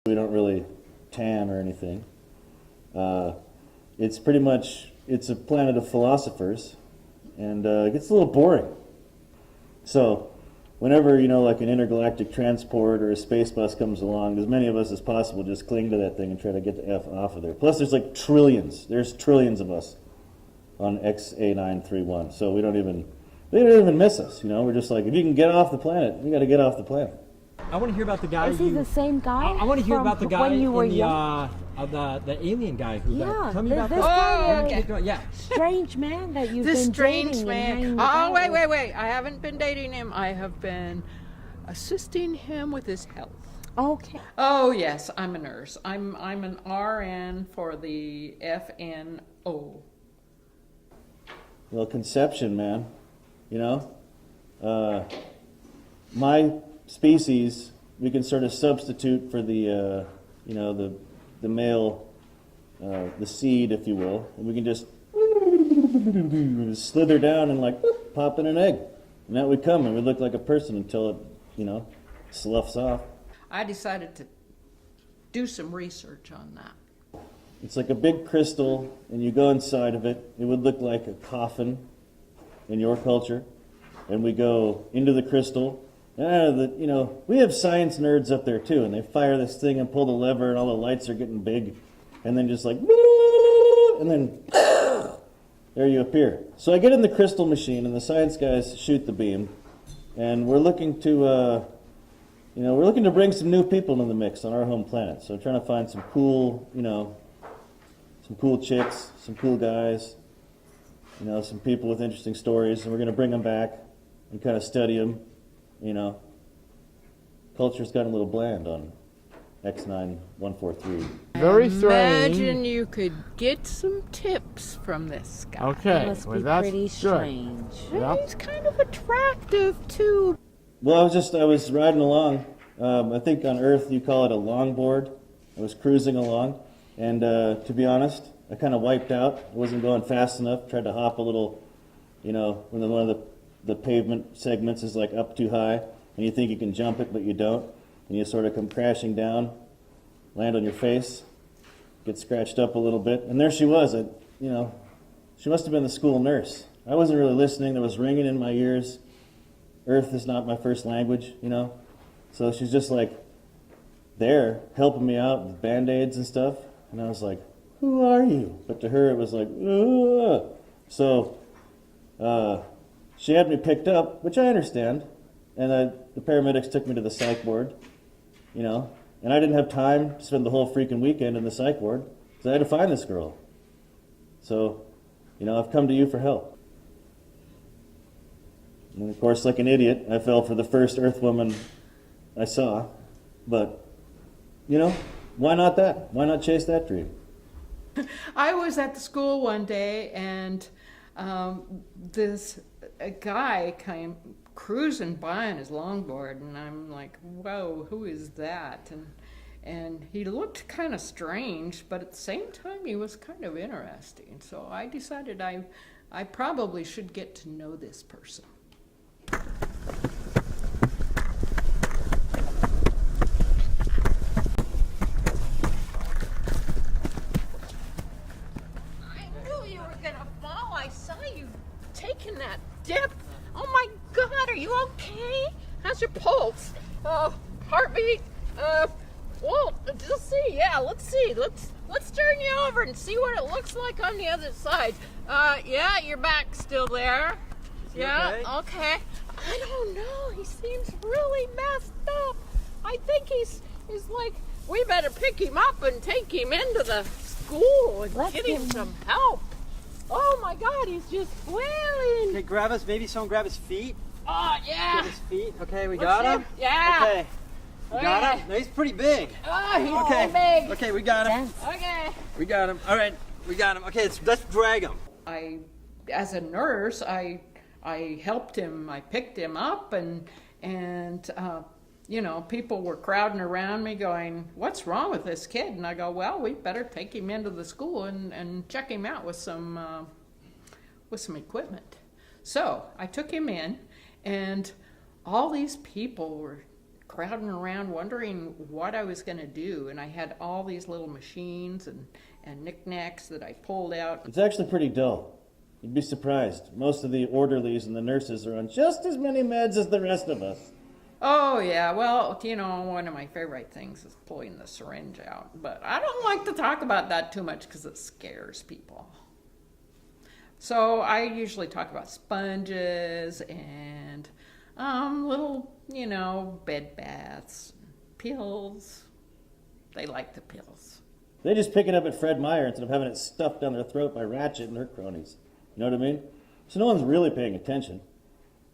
We don't really tan or anything. It's pretty much, it's a planet of philosophers, and it gets a little boring. So whenever, like an intergalactic transport or a space bus comes along, as many of us as possible just cling to that thing and try to get the F off of there. Plus there's like trillions of us on XA931, so they don't even miss us, We're just like, if you can get off the planet, you got to get off the planet. I want to hear about the guy. Is he the same guy? I want to hear about the guy when you were in young? the alien guy who. Yeah, tell me about this that. guy, okay. Yeah. Strange man that you've This been strange dating man. and hanging Oh, out with. wait. I haven't been dating him. I have been assisting him with his health. Okay. Oh, yes, I'm a nurse. I'm an RN for the FNO. Well, conception, man. My species, we can sort of substitute for the male, the seed, if you will, and we can just slither down and like pop in an egg, and out we come, and we look like a person until it, sloughs off. I decided to do some research on that. It's like a big crystal, and you go inside of it. It would look like a coffin in your culture, and we go into the crystal. We have science nerds up there too, and they fire this thing and pull the lever, and all the lights are getting big, and then just like, and then there you appear. So I get in the crystal machine, and the science guys shoot the beam, and we're looking to, bring some new people into the mix on our home planet. So we're trying to find some cool, some cool chicks, some cool guys, some people with interesting stories, and we're going to bring them back and kind of study them. Culture's gotten a little bland on X9143. Very strange. Imagine you could get some tips from this guy. Okay, It must well, be that's pretty good. strange. Yep. He's kind of attractive, too. Well, I was riding along. I think on Earth you call it a longboard. I was cruising along, and to be honest, I kind of wiped out. I wasn't going fast enough. Tried to hop a little, when one of the pavement segments is like up too high, and you think you can jump it, but you don't, and you sort of come crashing down, land on your face, get scratched up a little bit, and there she was. She must have been the school nurse. I wasn't really listening. There was ringing in my ears. Earth is not my first language, so she's just like there helping me out with Band-Aids and stuff, and I was like, who are you? But to her it was like, ugh. So she had me picked up, which I understand, and the paramedics took me to the psych ward, and I didn't have time to spend the whole freaking weekend in the psych ward, because I had to find this girl. So, I've come to you for help. And of course, like an idiot, I fell for the first Earth woman I saw, but, why not that? Why not chase that dream? I was at the school one day, and a guy came cruising by on his longboard, and I'm like, whoa, who is that? And he looked kind of strange, but at the same time he was kind of interesting. So I decided I probably should get to know this person. Taking that dip. Oh my God, are you okay? How's your pulse? Heartbeat? Well, let's see. Yeah, let's see. Let's turn you over and see what it looks like on the other side. Yeah, your back's still there. Yeah, okay. I don't know. He seems really messed up. I think he's like, we better pick him up and take him into the school and get him some help. Oh my God, he's just flailing. Okay, grab us. Maybe someone grab his feet. Oh, yeah. Grab his feet. Okay, we got him. Yeah. Okay. We got him. No, he's pretty big. Oh, he's Okay. so big. Okay, we got him. Okay. We got him. All right, we got him. Okay, let's drag him. As a nurse, I helped him. I picked him up, and people were crowding around me going, what's wrong with this kid? And I go, well, we better take him into the school and check him out with some equipment. So I took him in, and all these people were crowding around wondering what I was going to do. And I had all these little machines and knickknacks that I pulled out. It's actually pretty dull. You'd be surprised. Most of the orderlies and the nurses are on just as many meds as the rest of us. Oh, yeah. Well, you know, one of my favorite things is pulling the syringe out. But I don't like to talk about that too much because it scares people. So I usually talk about sponges and little, you know, bed baths, pills. They like the pills. They just pick it up at Fred Meyer instead of having it stuffed down their throat by Ratchet and her cronies. You know what I mean? So no one's really paying attention.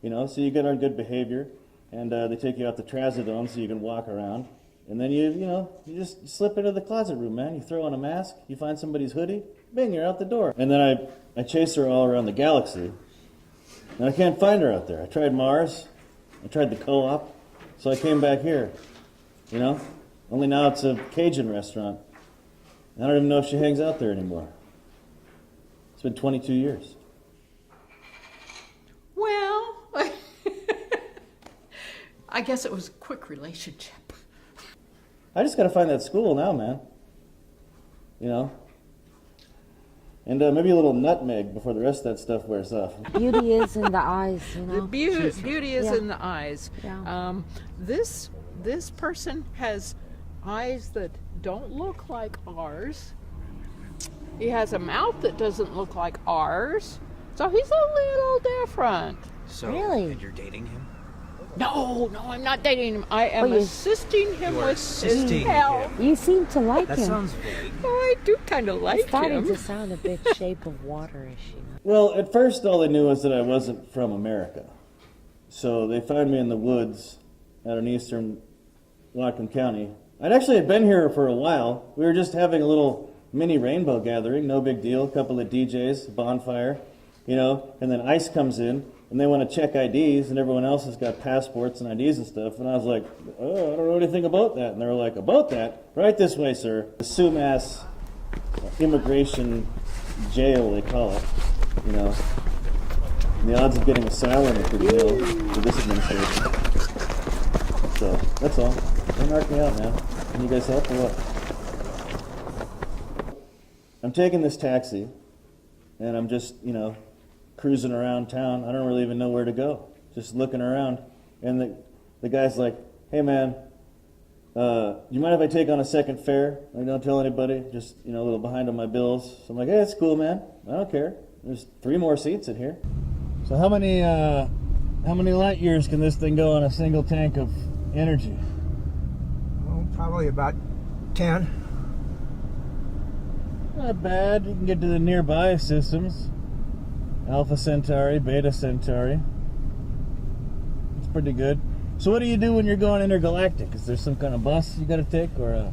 You know, so you get on good behavior, and they take you out to Trazodone so you can walk around. And then you just slip into the closet room, man. You throw on a mask, you find somebody's hoodie, bing, you're out the door. And then I chase her all around the galaxy, and I can't find her out there. I tried Mars, I tried the co-op, so I came back here, you know? Only now it's a Cajun restaurant. I don't even know if she hangs out there anymore. It's been 22 years. Well, I guess it was a quick relationship. I just gotta find that school now, man. You know? And maybe a little nutmeg before the rest of that stuff wears off. Beauty is in the eyes, you know. The beauty is Yeah. in the eyes. Yeah. This person has eyes that don't look like ours. He has a mouth that doesn't look like ours. So he's a little different. So, Really? and you're dating him? No, I'm not dating him. I am Well, you- assisting him You are with assisting his health. him. You seem to like That him. sounds vague. Oh, I do kind of It's like starting him. to sound a bit Shape of Water-ish, you know. Well, at first all they knew was that I wasn't from America. So they found me in the woods out in eastern Whatcom County. I'd actually had been here for a while. We were just having a little mini rainbow gathering, no big deal. A couple of DJs, bonfire, you know, and then ICE comes in and they want to check IDs, and everyone else has got passports and IDs and stuff. And I was like, oh, I don't know anything about that. And they were like, about that? Right this way, sir. The Sumas immigration jail, they call it, you know. And the odds of getting asylum are pretty nil with this administration. So, that's all. Don't knock me out, man. Can you guys help or what? I'm taking this taxi, and I'm just, you know, cruising around town. I don't really even know where to go. Just looking around. And the guy's like, hey, man, you mind if I take on a second fare? I don't tell anybody. Just, you know, a little behind on my bills. So I'm like, hey, that's cool, man. I don't care. There's 3 more seats in here. So how many light years can this thing go on a single tank of energy? Well, probably about 10. Not bad. You can get to the nearby systems. Alpha Centauri, Beta Centauri. It's pretty good. So what do you do when you're going intergalactic? Is there some kind of bus you gotta take, or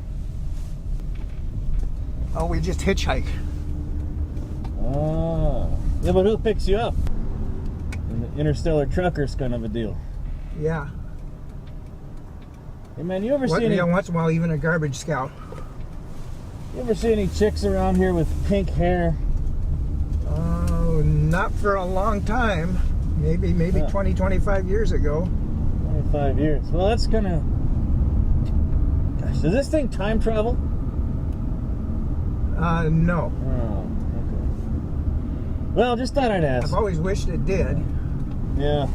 Oh, we just hitchhike. Oh. Yeah, but who picks you up? And the interstellar truckers kind of a deal. Yeah. Hey man, you ever see Once in a while, even a garbage scout. any chicks around here with pink hair? Oh, not for a long time. Maybe Yeah. 20, 25 years ago. 25 years. Well, that's kind of... Gosh, does this thing time travel? No. Oh, okay. Well, just thought I'd ask. I've always wished it did. Yeah.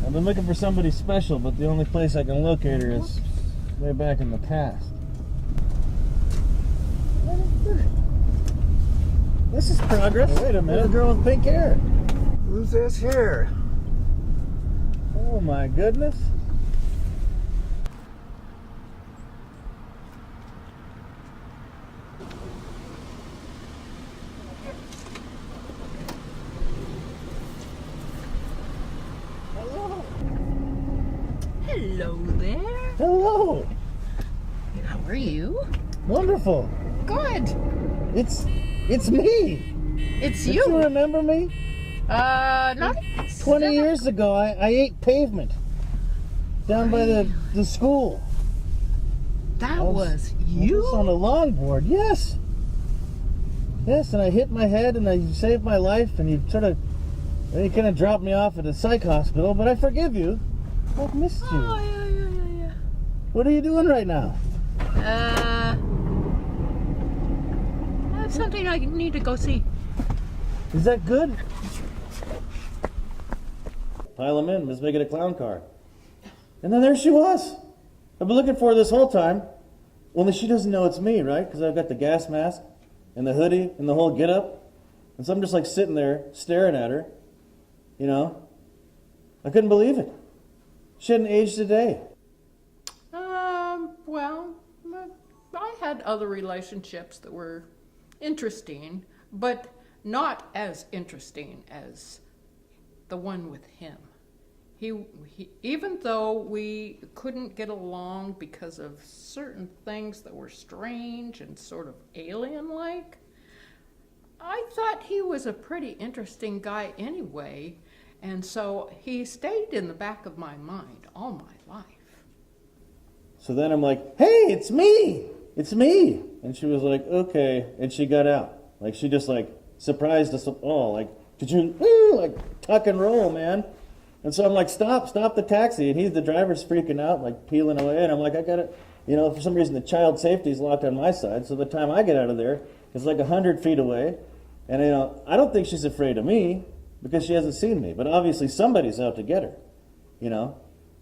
I've been looking for somebody special, but the only place I can locate her is way back in the past. This is progress. Wait a minute, a girl with pink hair. Who's this here? Oh my goodness. Hello. Hello there. Hello. How are you? Wonderful. Good. It's me. It's Did you remember me? Not 20 years ago, I ate pavement down by the school. That I was I you. was on a longboard, yes. Yes, and I hit my head and I saved my life, and you kind of dropped me off at a psych hospital, but I forgive you. I've missed you. Oh, yeah. What are you doing right now? I have something I need to go see. Is that good? Pile them in. Let's make it a clown car. And then there she was. I've been looking for her this whole time. Only she doesn't know it's me, right? Because I've got the gas mask and the hoodie and the whole get-up. And so I'm just like sitting there staring at her. You know? I couldn't believe it. She hadn't aged a day. Well, I had other relationships that were interesting, but not as interesting as the one with him. He even though we couldn't get along because of certain things that were strange and sort of alien-like, I thought he was a pretty interesting guy anyway, and so he stayed in the back of my mind all my life. So then I'm like, hey, it's me. It's me. And she was like, okay. And she got out. Like, she just like surprised us all. Like, could you, like, tuck and roll, man? And so I'm like, stop the taxi. And the driver's freaking out, like peeling away. And I'm like, I got it. You know, for some reason the child safety is locked on my side. So the time I get out of there, it's like 100 feet away. And, you know, I don't think she's afraid of me because she hasn't seen me. But obviously somebody's out to get her, you know.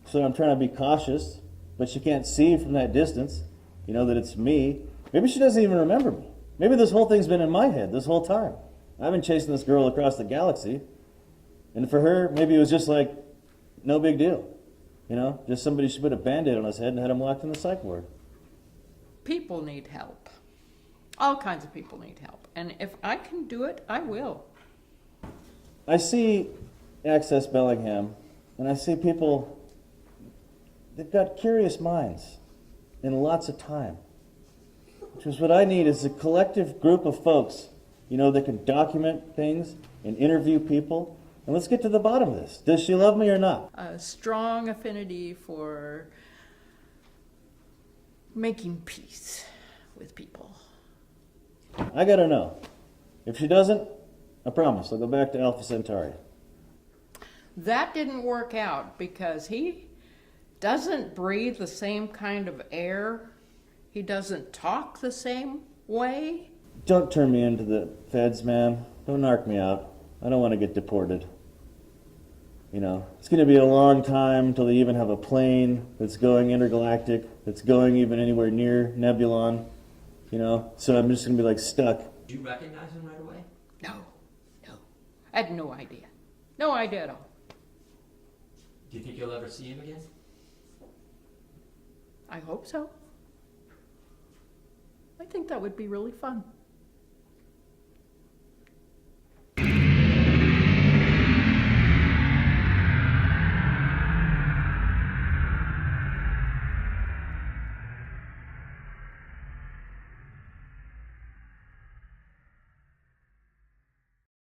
So I'm trying to be cautious, but she can't see from that distance, you know, that it's me. Maybe she doesn't even remember me. Maybe this whole thing's been in my head this whole time. I've been chasing this girl across the galaxy. And for her, maybe it was just like, no big deal. You know, just somebody should put a Band-Aid on his head and had him locked in the psych ward. People need help. All kinds of people need help. And if I can do it, I will. I see Access Bellingham, and I see people, they've got curious minds and lots of time. Which is what I need is a collective group of folks, you know, that can document things and interview people. And let's get to the bottom of this. Does she love me or not? A strong affinity for making peace with people. I gotta know. If she doesn't, I promise I'll go back to Alpha Centauri. That didn't work out because he doesn't breathe the same kind of air. He doesn't talk the same way. Don't turn me into the feds, man. Don't narc me out. I don't want to get deported. You know, it's going to be a long time until they even have a plane that's going intergalactic, that's going even anywhere near Nebulon. You know, so I'm just going to be like stuck. Did you recognize him right away? No. I had no idea. No idea at all. Do you think you'll ever see him again? I hope so. I think that would be really fun.